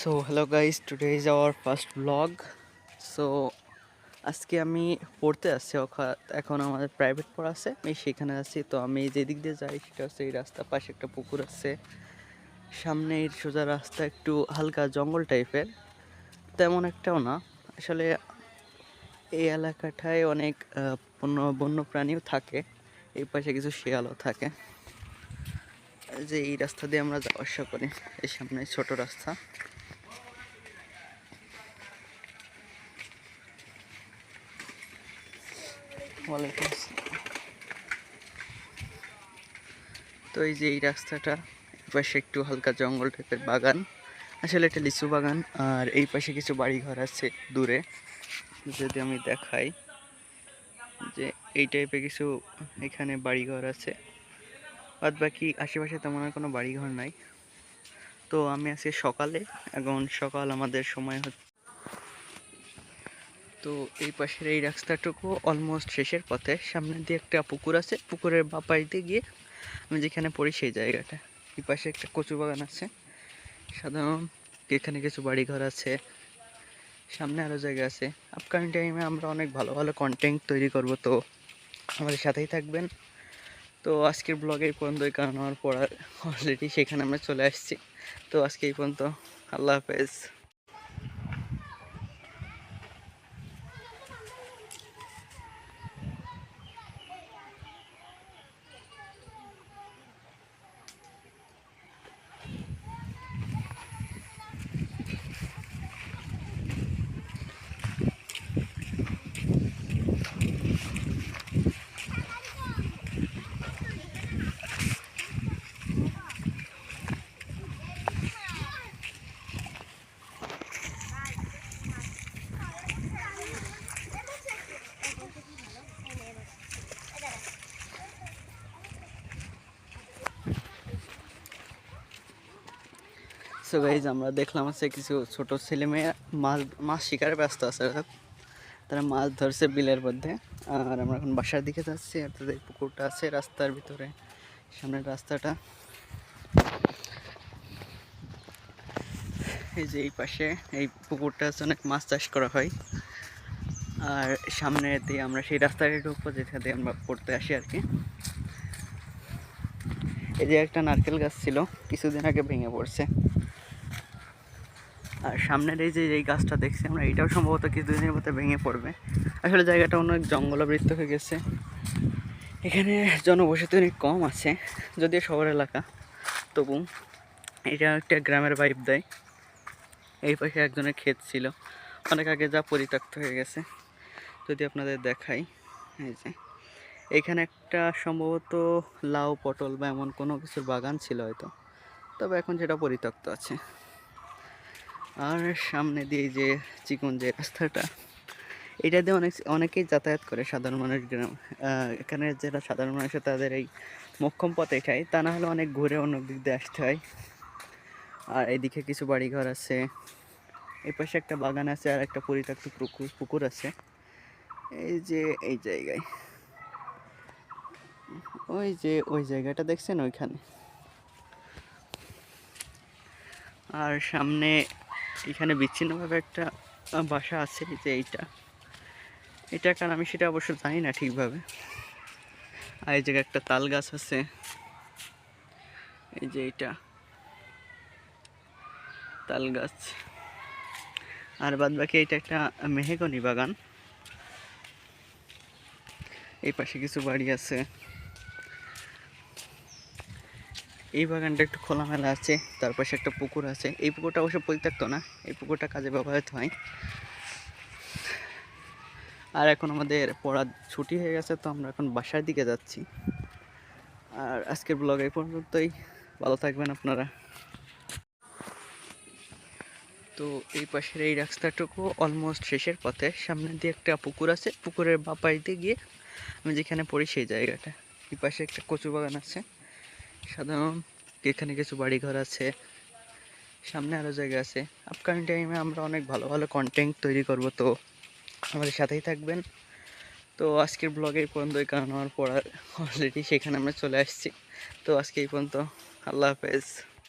So hello guys, today is our first blog. So আজকে আমি পড়তে আসছি, এখন আমাদের প্রাইভেট পড়া আছে, আমি সেখানে আছি। তো আমি যেদিক দিয়ে যাই সেটা হচ্ছে এই রাস্তার পাশে একটা পুকুর আছে, সামনে এই সোজা রাস্তা একটু হালকা জঙ্গল টাইপের, তেমন একটাও না আসলে। এই এলাকাটায় অনেক বন্য প্রাণীও থাকে, এই পাশে কিছু শিয়ালও থাকে। যে এই রাস্তা দিয়ে আমরা যাওয়া আসা করি, এই সামনে ছোট রাস্তা। ওয়ালাইকুম আসসালাম। তো এই যে এই রাস্তাটা, এই পাশে একটু হালকা জঙ্গল টাইপের বাগান, আসলে এটা লিচু বাগান। আর এই পাশে কিছু বাড়িঘর আছে দূরে, যদি আমি দেখাই যে এই টাইপের কিছু এখানে বাড়িঘর আছে, বাদ বাকি আশেপাশে তেমন আর কোনো বাড়িঘর নাই। তো আমি আজকে সকালে, এখন সকাল আমাদের সময় হচ্ছে। তো এই পাশের এই রাস্তাটুকু অলমোস্ট শেষের পথে, সামনে দিয়ে একটা পুকুর আছে, পুকুরের বাপাইতে গিয়ে আমি যেখানে পড়ি সেই জায়গাটা। এই পাশে একটা কচু বাগান আছে, সাধারণ এখানে কিছু বাড়িঘর আছে, সামনে আরও জায়গা আছে। আপকামিং টাইমে আমরা অনেক ভালো ভালো কন্টেন্ট তৈরি করব, তো আমাদের সাথেই থাকবেন। তো আজকের ব্লগে এই পর্যন্তই, কারণ আমার পড়ার অলরেডি সেখানে আমরা চলে আসছি। তো আজকে এই পর্যন্ত, আল্লাহ হাফেজ। সো গাইজ, আমরা দেখলাম আছে কিছু ছোট ছেলে মেয়ে মাছ শিকারে ব্যস্ত আছে, তারা মাছ ধরছে বিলের মধ্যে। আর আমরা এখন বাসার দিকে যাচ্ছি, আর তাদের পুকুরটা আছে রাস্তার ভিতরে, সামনের রাস্তাটা। এই যে এই পাশে এই পুকুরটা আছে, অনেক মাছ চাষ করা হয়। আর সামনে দিয়ে আমরা সেই রাস্তাটা ঢুকবো যেটা দিয়ে আমরা পড়তে আসি আর কি। এই যে একটা নারকেল গাছ ছিল, কিছুদিন আগে ভেঙে পড়ছে। আর সামনের এই যে এই গাছটা দেখছি আমরা, এটাও সম্ভবত কিছুদিনের মধ্যে ভেঙে পড়বে। আসলে জায়গাটা অনেক জঙ্গলাবৃত হয়ে গেছে, এখানে জনবসতি অনেক কম আছে, যদিও শহর এলাকা, তবু এটা একটা গ্রামের ভাইব দেয়। এই পাশে একজনের ক্ষেত ছিল অনেক আগে, যা পরিত্যক্ত হয়ে গেছে। যদি আপনাদের দেখাই, এই যে এইখানে একটা সম্ভবত লাউ পটল বা এমন কোনো কিছুর বাগান ছিল হয়তো, তবে এখন সেটা পরিত্যক্ত আছে। আর সামনে দিয়ে যে চিকন যে রাস্তাটা, এটা দিয়ে অনেকেই যাতায়াত করে, সাধারণ মানুষ। এখানে যারা সাধারণ মানুষ তাদের এই মোক্ষম পথ এটাই, তা না হলে অনেক ঘুরে অন্য দিক দিয়ে আসতে হয়। আর এইদিকে কিছু বাড়িঘর আছে, এই পাশে একটা বাগান আছে, আর একটা পরিত্যক্ত পুকুর আছে এই যে এই জায়গায়। ওই যে ওই জায়গাটা দেখছেন ওইখানে। আর সামনে এখানে বিচ্ছিন্নভাবে একটা বাসা আছে, যে এটা কারণ আমি সেটা অবশ্য জানি না ঠিকভাবে। আর এই জায়গায় একটা তাল গাছ আছে, এই যে এইটা তাল গাছ। আর বাদ বাকি এটা একটা মেহগনি বাগান, এই পাশে কিছু বাড়ি আছে। এই বাগানটা একটু খোলামেলা আছে, তার পাশে একটা পুকুর আছে। এই পুকুরটা অবশ্য পরিত্যক্ত না, এই পুকুরটা কাজে ব্যবহৃত হয়। আর এখন আমাদের পড়া ছুটি হয়ে গেছে, তো আমরা এখন বাসার দিকে যাচ্ছি। আর আজকের ব্লগ এই পর্যন্তই, ভালো থাকবেন আপনারা। তো এই পাশের এই রাস্তাটুকু অলমোস্ট শেষের পথে, সামনে দিয়ে একটা পুকুর আছে, পুকুরের বাপাইতে গিয়ে আমি যেখানে পড়ি সেই জায়গাটা। এই পাশে একটা কচু বাগান আছে, সাধারণ এখানে কিছু বাড়িঘর আছে, সামনে আরও জায়গা আছে। আপকামিং টাইমে আমরা অনেক ভালো ভালো কন্টেন্ট তৈরি করব, তো আমাদের সাথেই থাকবেন। তো আজকের ব্লগে এই পর্যন্তই, কারণ আমার পড়ার অলরেডি সেখানে আমরা চলে আসছি। তো আজকে এই পর্যন্ত, আল্লাহ হাফেজ।